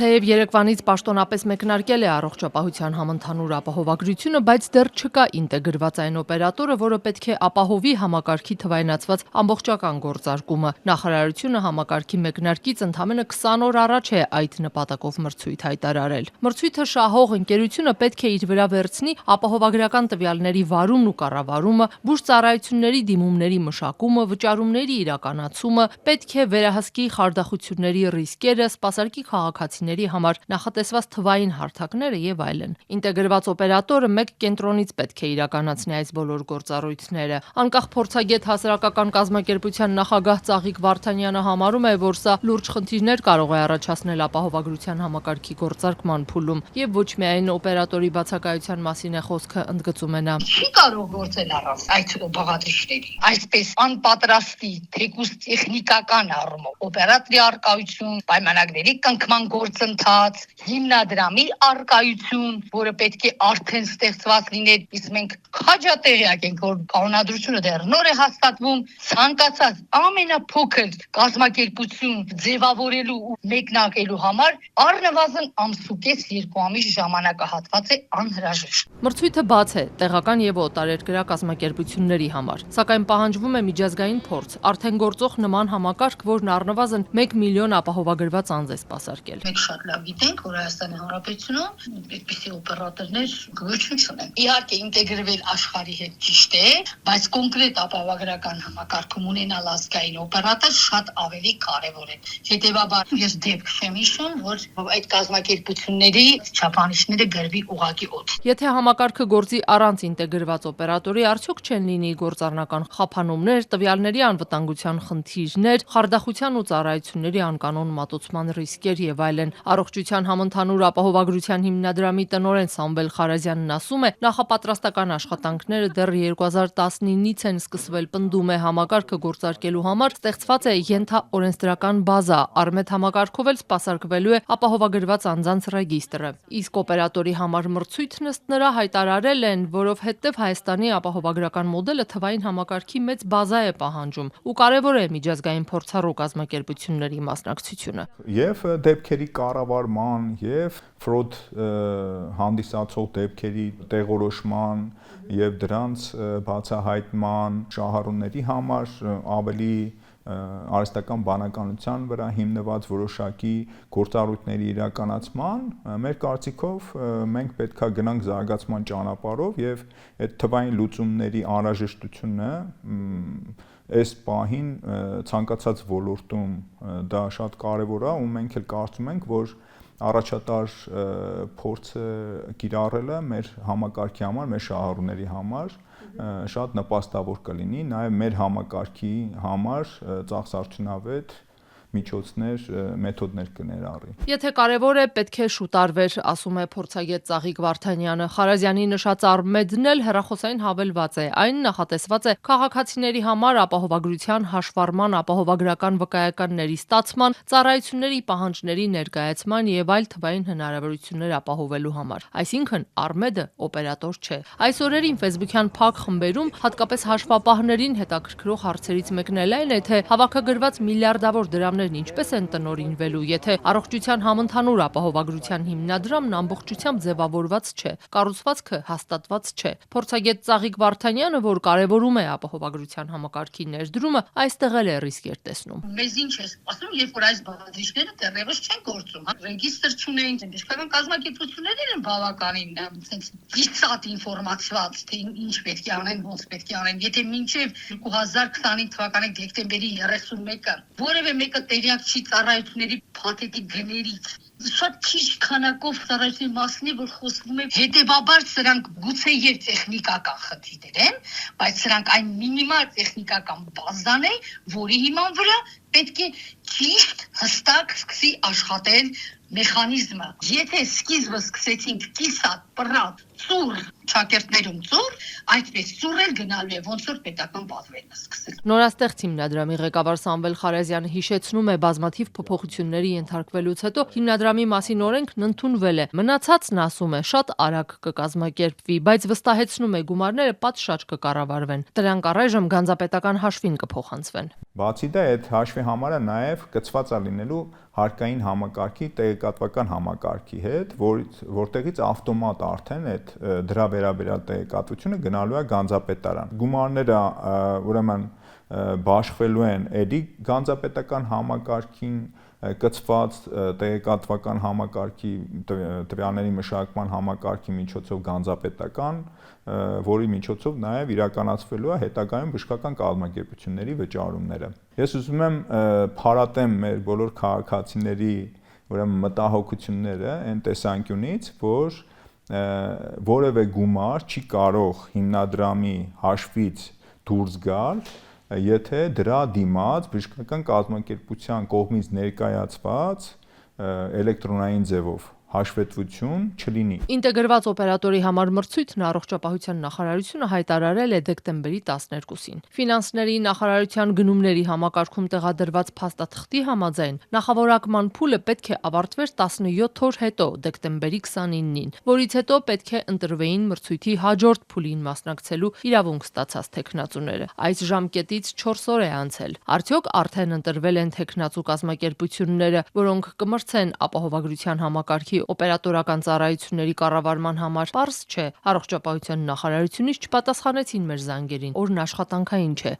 Թեև երեկվանից պաշտոնապես մեկնարկել է առողջապահության համընդհանուր ապահովագրությունը, բայց դեռ չկա ինտեգրված այն օպերատորը, որը պետք է ապահովի համակարգի թվայնացված ամբողջական գործարկումը։ Նախարարությունը համակարգի մեկնարկից ընդամենը 20 օր առաջ է այդ նպատակով մրցույթ հայտարարել։ Մրցույթը շահող ընկերությունը պետք է իր վրա վերցնի ապահովագրական տվյալների վարումն ու կառավարումը, բուժծառայությունների դիմումների մշակումը, վճարումների իրականացումը, պետք է վերահսկի խարդախությունների ռիսկերը, սպասարկի քաղաքացիների համար նախատեսված թվային հարթակները եւ այլն։ Ինտեգրված օպերատորը մեկ կենտրոնից պետք է իրականացնի այս բոլոր գործառույթները։ Անկախ փորձագետ հասարակական կազմակերպության նախագահ Ծաղիկ Վարդանյանը համարում է, որ սա լուրջ խնդիրներ կարող է առաջացնել ապահովագրության համակարգի գործարկման փուլում եւ ոչ միայն օպերատորի բացակայության մասին է խոսքը, ընդգծում է նա։ Չի կարող գործել առանց այդ բաղադրիչների։ Այսպես անպատրաստի, թեկուզ տեխնիկական առումով օպերատորի արկայություն, պայմանագրերի կնքման գործընթաց, հիմնադրամի արկայություն, որը պետք է արդեն ստեղծված լիներ, իսկ մենք քաջատեղյակ ենք, որ կանոնադրությունը դեռ նոր է հաստատվում, ցանկացած ամենափոքր կազմակերպություն ձևավորելու ու մեկնարկելու համար առնվազն ամսուկես 2 ամիս ժամանակահատված է անհրաժեշտ։ Մրցույթը բաց է տեղական եւ օտարերկրյա կազմակերպությունների համար, սակայն պահանջվում է միջազգային փորձ, արդեն գործող նման համակարգ, որն առնվազն 1 միլիոն ապահովագրված անձ է սպասարկել։ Մենք շատ լավ գիտենք, որ Հայաստանի Հանրապետությունում այդպիսի օպերատորներ գոյություն չունեն։ Իհարկե ինտեգրվել աշխարհի հետ ճիշտ է, բայց կոնկրետ ապահովագրական համակարգում ունենալ ազգային օպերատոր շատ ավելի կարևոր է։ Հետևաբար ես դեպք չեմ հիշում, որ այդ կազմակերպությունների չափանիշները գրվի ուղղակի օդ։ Եթե համակարգը գործի առանց ինտեգրված օպերատորի, արդյոք չեն լինի գործառնական խափանումներ, տվյալների անվտանգության խնդիրներ, խարդախության ու ծառայությունների անկանոն մատուցման ռիսկեր եւ այլն։ Առողջության համընդհանուր ապահովագրության հիմնադրամի տնօրեն Սամվել Խարազյանն ասում է, նախապատրաստական աշխատանքները դեռ 2019-ից են սկսվել, պնդում է, համակարգը գործարկելու համար ստեղծված է ենթաօրենսդրական բազա, Արմեդ համակարգով էլ սպասարկվելու է ապահովագրված անձանց ռեգիստրը։ Իսկ օպերատորի համար մրցույթն ըստ նրա հայտարարել են, որովհետև Հայաստանի ապահովագրական մոդելը թվային համակարգի մեծ բազա է պահանջում ու կարևոր է միջազգային փորձառու կազմակերպությունների մասնակցությունը։ Եվ դեպքերի կառավարման եւ ֆրոդ հանդիսացող դեպքերի տեղորոշման եւ դրանց բացահայտման շահառուների համար ավելի արհեստական բանականության վրա հիմնված որոշակի գործառույթների իրականացման մեր կարծիքով մենք պետքա գնանք զարգացման ճանապարհով եւ այդ թվային լուծումների անհրաժեշտությունը այս պահին ցանկացած ոլորտում դա շատ կարևոր է ու մենք էլ կարծում ենք, որ առաջատար փորձը կիրառելը մեր համակարգի համար, մեր շահառուների համար շատ նպաստավոր կլինի, նաև մեր համակարգի համար ծախսարդյունավետ միջոցներ, մեթոդներ կներառի։ Եթե կարևոր է, պետք է շուտ արվեր, ասում է փորձագետ Ծաղիկ Վարդանյանը։ Խարազյանի նշած Արմեդն էլ հեռախոսային հավելված է։ Այն նախատեսված է քաղաքացիների համար ապահովագրության հաշվառման, ապահովագրական վկայականների ստացման, ծառայությունների պահանջների ներկայացման եւ այլ թվային հնարավորություններ ապահովելու համար։ Այսինքն Արմեդը օպերատոր չէ։ Այս օրերին Facebook-յան փակ խմբերում հատկապես հաշվապահներին հետաքրքրող հարցերից մեկն էլ այն է, թե հավաքագրված միլիարդավոր դրամներն ինչպես են տնօրինվելու, եթե առողջության համընդհանուր ապահովագրության հիմնադրամն ամբողջությամբ ձևավորված չէ, կառուցվածքը հաստատված չէ։ Փորձագետ Ծաղիկ Վարդանյանը, որ կարևորում է ապահովագրության համակարգի ներդրումը, այստեղ էլ է ռիսկեր տեսնում։ Մեզ ինչ է ասում, երբ որ այս բաղադրիչները դեռևս չեն գործում, ռեգիստր չունեն, ինչքան կազմակերպություններ են բավականին ծիծատ ինֆորմացված, թե ինչ պետք է անեն, ոնց պետք է անեն։ Եթե մինչև 2025 թվականի դեկտեմբերի 31-ը որևէ մեկը տեղյակ չի ծառայությունների փաթեթի գներից, շատ քիչ քանակով ծառայությունների մասին է, որ խոսվում է, հետևաբար սրանք գուցե եւ տեխնիկական խնդիրներ են, բայց սրանք այն մինիմալ տեխնիկական բազան է, որի հիման վրա պետք է ճիշտ հստակ սկսի աշխատել մեխանիզմը։ Եթե սկիզբը սկսեցինք կիսատ, պռատ, ծուռ շակերտներում ծուռ, այդպես ծուռ էլ գնալու է, ոնց որ պետական բազվերն սկսել։ Նորաստեղծ հիմնադրամի ղեկավար Սամվել Խարազյանը հիշեցնում է, բազմաթիվ փոփոխությունների ենթարկվելուց հետո հիմնադրամի մասին օրենքն ընդունվել է։ Մնացածն, ասում է, շատ արագ կկազմակերպվի, բայց վստահեցնում է, գումարները պատշաճ կկառավարվեն։ Դրանք առայժմ գանձապետական հաշվին կփոխանցվեն։ Բացի դա, այդ հաշվի համար է նաև նաև կցված է լինելու հարկային համակարգի տեղեկատվական համակարգի հետ, որտեղից ավտոմատ արդեն այդ դրա վերաբերյալ տեղեկատվությունը գնալու է գանձապետարան։ Գումարները ուրեմն բաշխվելու են էդի գանձապետական համակարգին կցված տեղեկատվական համակարգի տվյալների մշակման համակարգի միջոցով գանձապետական, որի միջոցով նաև իրականացվելու է հետագայում բժշկական կազմակերպությունների վճարումները։ Ես ուզում եմ փառատեմ մեր բոլոր քաղաքացիների ուրեմն մտահոգությունները այն տեսանկյունից, որ որևէ գումար չի կարող հիմնադրամի հաշվից դուրս գալ, եթե դրա դիմաց բժշկական կազմակերպության կողմից ներկայացված էլեկտրոնային ձևով հաշվետվություն չլինի։ Ինտեգրված օպերատորի համար մրցույթն առողջապահության նախարարությունը հայտարարել է դեկտեմբերի 12-ին։ Ֆինանսների նախարարության գնումների համակարգում տեղադրված փաստաթղթի համաձայն նախավորակման փուլը պետք է ավարտվեր 17 օր հետո, դեկտեմբերի 29-ին, որից հետո պետք է ընտրվեին մրցույթի հաջորդ փուլին մասնակցելու իրավունք ստացած թեկնածուները։ Այս ժամկետից 4 օր է անցել։ Արդյոք արդեն ընտրվել են թեկնածու կազմակերպությունները, որոնք կմրցեն ապահովագրության համակարգի օպերատորական ծառայությունների կառավարման համար, պարզ չէ։ Առողջապահության նախարարությունից չպատասխանեցին մեր զանգերին, օրն աշխատանքային չէ։